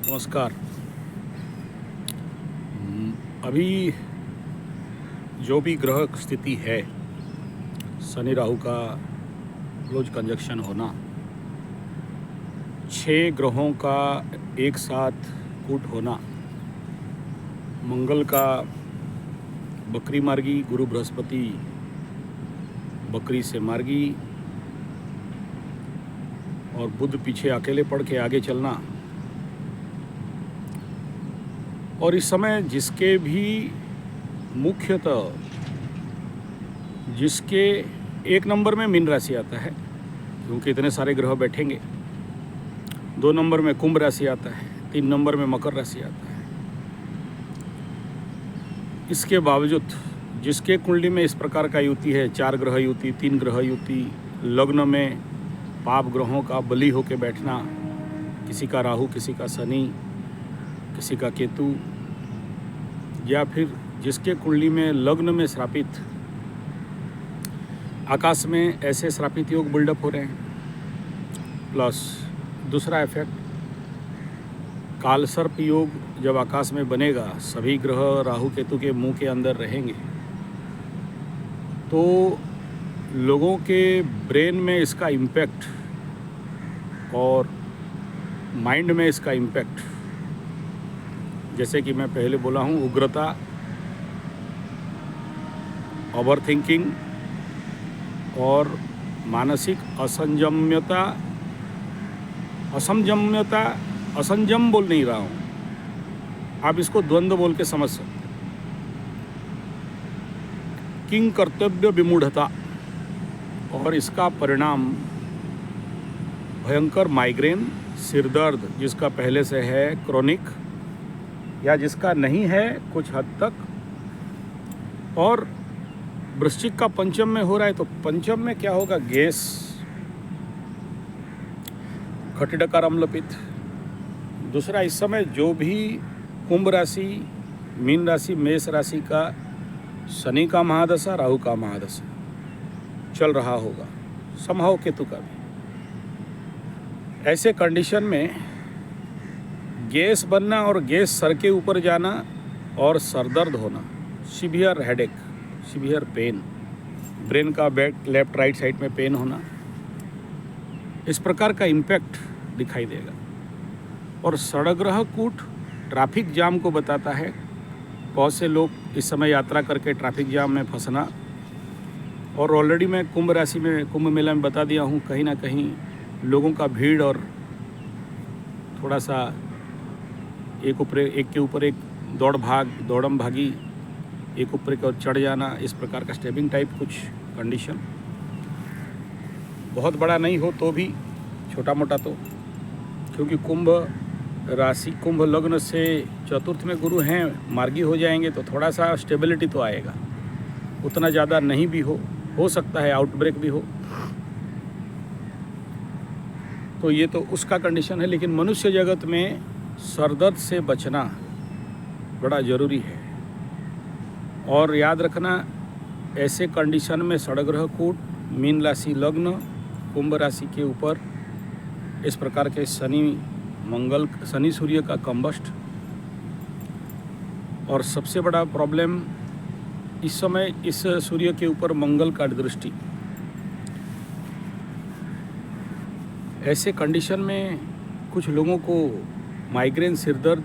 नमस्कार। अभी जो भी ग्रह स्थिति है, शनि राहु का क्लोज कंजक्शन होना, 6 ग्रहों का एक साथ कूट होना, मंगल का बकरी मार्गी, गुरु बृहस्पति बकरी से मार्गी और बुध पीछे अकेले पड़ के आगे चलना, और इस समय जिसके भी मुख्यतः जिसके एक नंबर में मीन राशि आता है, क्योंकि इतने सारे ग्रह बैठेंगे। 2 नंबर में कुंभ राशि आता है, 3 नंबर में मकर राशि आता है। इसके बावजूद जिसके कुंडली में इस प्रकार का युति है, 4 ग्रह युति, 3 ग्रह युति, लग्न में पाप ग्रहों का बली होके बैठना, किसी का राहु, किसी का शनि, किसी का केतु, या फिर जिसके कुंडली में लग्न में श्रापित, आकाश में ऐसे श्रापित योग बिल्डअप हो रहे हैं। प्लस दूसरा इफेक्ट, कालसर्प योग जब आकाश में बनेगा, सभी ग्रह राहु केतु के मुंह के अंदर रहेंगे, तो लोगों के ब्रेन में इसका इम्पैक्ट और माइंड में इसका इम्पैक्ट, जैसे कि मैं पहले बोला हूँ, उग्रता, ओवर थिंकिंग और मानसिक असंजम बोल नहीं रहा हूँ, आप इसको द्वंद्व बोल के समझ सकते। किंग कर्तव्य विमूढ़ता, और इसका परिणाम भयंकर माइग्रेन, सिरदर्द, जिसका पहले से है क्रोनिक या जिसका नहीं है कुछ हद तक, और वृश्चिक का पंचम में हो रहा है, तो पंचम में क्या होगा, गैस, खटिडकार अम्लपित्त। दूसरा, इस समय जो भी कुंभ राशि, मीन राशि, मेष राशि का शनि का महादशा, राहु का महादशा चल रहा होगा, समहाव केतु का भी। ऐसे कंडीशन में गैस बनना और गैस सर के ऊपर जाना और सरदर्द होना, severe headache, severe pain, brain का बैक लेफ्ट राइट साइड में पेन होना, इस प्रकार का इम्पैक्ट दिखाई देगा। और षडग्रह कूट ट्रैफिक जाम को बताता है। बहुत से लोग इस समय यात्रा करके ट्रैफिक जाम में फंसना, और ऑलरेडी मैं कुंभ राशि में, कुंभ मेला में बता दिया हूँ, कहीं ना कहीं लोगों का भीड़ और थोड़ा सा एक के ऊपर एक दौड़म भागी, एक ऊपर एक और चढ़ जाना, इस प्रकार का स्टेपिंग टाइप कुछ कंडीशन, बहुत बड़ा नहीं हो तो भी छोटा मोटा तो, क्योंकि कुंभ राशि, कुंभ लग्न से चतुर्थ में गुरु हैं, मार्गी हो जाएंगे तो थोड़ा सा स्टेबिलिटी तो आएगा, उतना ज़्यादा नहीं भी हो सकता है आउटब्रेक भी हो, तो ये तो उसका कंडीशन है। लेकिन मनुष्य जगत में सरदर्द से बचना बड़ा ज़रूरी है। और याद रखना, ऐसे कंडीशन में षडग्रह कूट, मीन राशि लग्न, कुंभ राशि के ऊपर इस प्रकार के शनि सूर्य का कंबस्ट, और सबसे बड़ा प्रॉब्लम इस समय इस सूर्य के ऊपर मंगल का दृष्टि। ऐसे कंडीशन में कुछ लोगों को माइग्रेन, सिरदर्द,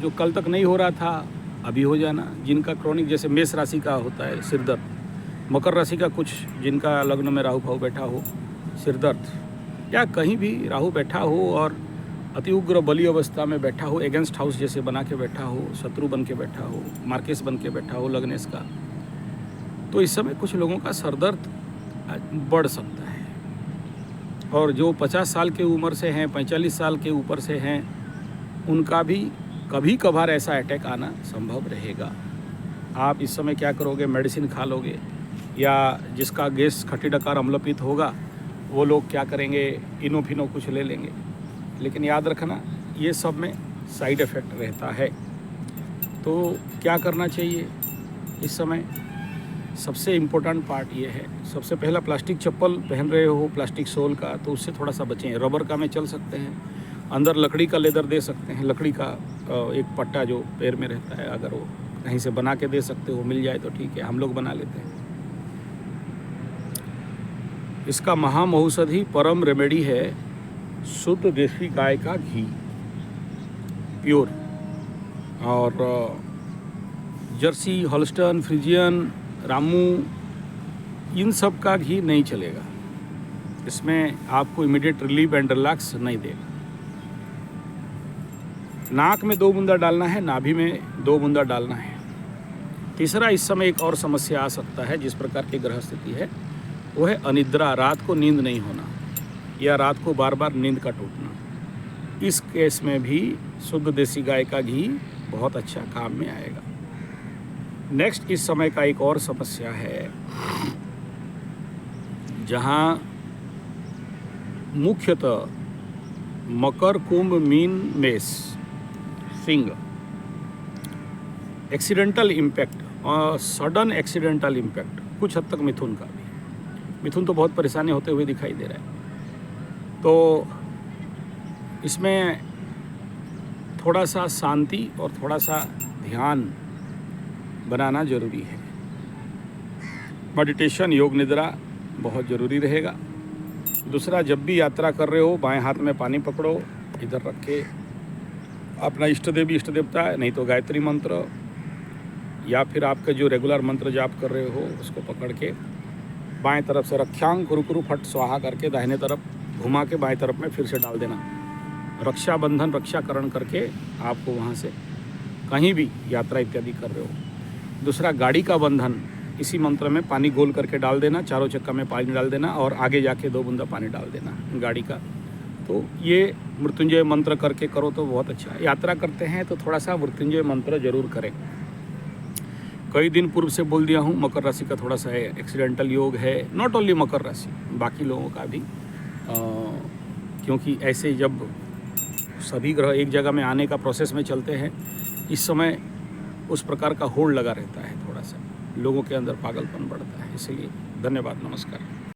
जो कल तक नहीं हो रहा था अभी हो जाना, जिनका क्रोनिक, जैसे मेष राशि का होता है सिरदर्द, मकर राशि का कुछ जिनका लग्न में राहु भाव बैठा हो, सिरदर्द, या कहीं भी राहु बैठा हो और अति उग्र बली अवस्था में बैठा हो, एगेंस्ट हाउस जैसे बना के बैठा हो, शत्रु बन के बैठा हो, मार्केस बन के बैठा हो लग्नेश का, तो इस समय कुछ लोगों का सरदर्द बढ़ सकता है। और जो 50 साल के उम्र से हैं, 45 साल के ऊपर से हैं, उनका भी कभी कभार ऐसा अटैक आना संभव रहेगा। आप इस समय क्या करोगे, मेडिसिन खा लोगे, या जिसका गैस खटिडकार अम्लपित्त होगा वो लोग क्या करेंगे, इनोफिनो कुछ ले लेंगे। लेकिन याद रखना, ये सब में साइड इफ़ेक्ट रहता है। तो क्या करना चाहिए इस समय, सबसे इम्पोर्टेंट पार्ट ये है, सबसे पहला प्लास्टिक चप्पल पहन रहे हो, प्लास्टिक सोल का, तो उससे थोड़ा सा बचें। रबर का में चल सकते हैं, अंदर लकड़ी का लेदर दे सकते हैं, लकड़ी का एक पट्टा जो पैर में रहता है, अगर वो कहीं से बना के दे सकते हो, मिल जाए तो ठीक है, हम लोग बना लेते हैं। इसका महामौषधि परम रेमेडी है शुद्ध देसी गाय का घी, प्योर। और जर्सी, हॉल्स्टन, फ्रिजियन, रामू, इन सब का घी नहीं चलेगा। इसमें आपको इमीडिएट रिलीफ एंड रिलैक्स नहीं देगा। नाक में 2 बूंदा डालना है, नाभि में 2 बूंदा डालना है। तीसरा, इस समय एक और समस्या आ सकता है, जिस प्रकार की ग्रह स्थिति है वो है अनिद्रा, रात को नींद नहीं होना या रात को बार बार नींद का टूटना। इस केस में भी शुद्ध देसी गाय का घी बहुत अच्छा काम में आएगा। नेक्स्ट, इस समय का एक और समस्या है जहाँ मुख्यतः मकर, कुंभ, मीन, मेष, सिंह, एक्सीडेंटल इम्पैक्ट और सडन एक्सीडेंटल इम्पैक्ट, कुछ हद तक मिथुन का भी। मिथुन तो बहुत परेशानी होते हुए दिखाई दे रहा है। तो इसमें थोड़ा सा शांति और थोड़ा सा ध्यान बनाना जरूरी है। मेडिटेशन, योग निद्रा बहुत ज़रूरी रहेगा। दूसरा, जब भी यात्रा कर रहे हो बाएं हाथ में पानी पकड़ो, इधर रख के अपना इष्ट देवी, इष्ट देवता है, नहीं तो गायत्री मंत्र या फिर आपका जो रेगुलर मंत्र जाप कर रहे हो उसको पकड़ के बाएं तरफ से रक्षांग कुरु कुरु फट स्वाहा करके दाहिने तरफ घुमा के बाएं तरफ में फिर से डाल देना। रक्षाबंधन, रक्षाकरण करके आपको वहाँ से कहीं भी यात्रा इत्यादि कर रहे हो। दूसरा, गाड़ी का बंधन, इसी मंत्र में पानी गोल करके डाल देना, चारों चक्का में पानी डाल देना और आगे जाके 2 बूंदा पानी डाल देना गाड़ी का। तो ये मृत्युंजय मंत्र करके करो तो बहुत अच्छा है। यात्रा करते हैं तो थोड़ा सा मृत्युंजय मंत्र जरूर करें। कई दिन पूर्व से बोल दिया हूँ, मकर राशि का थोड़ा सा एक्सीडेंटल योग है, नॉट ओनली मकर राशि, बाकी लोगों का भी, क्योंकि ऐसे जब सभी ग्रह एक जगह में आने का प्रोसेस में चलते हैं, इस समय उस प्रकार का होड़ लगा रहता है, थोड़ा सा लोगों के अंदर पागलपन बढ़ता है। इसलिए धन्यवाद, नमस्कार।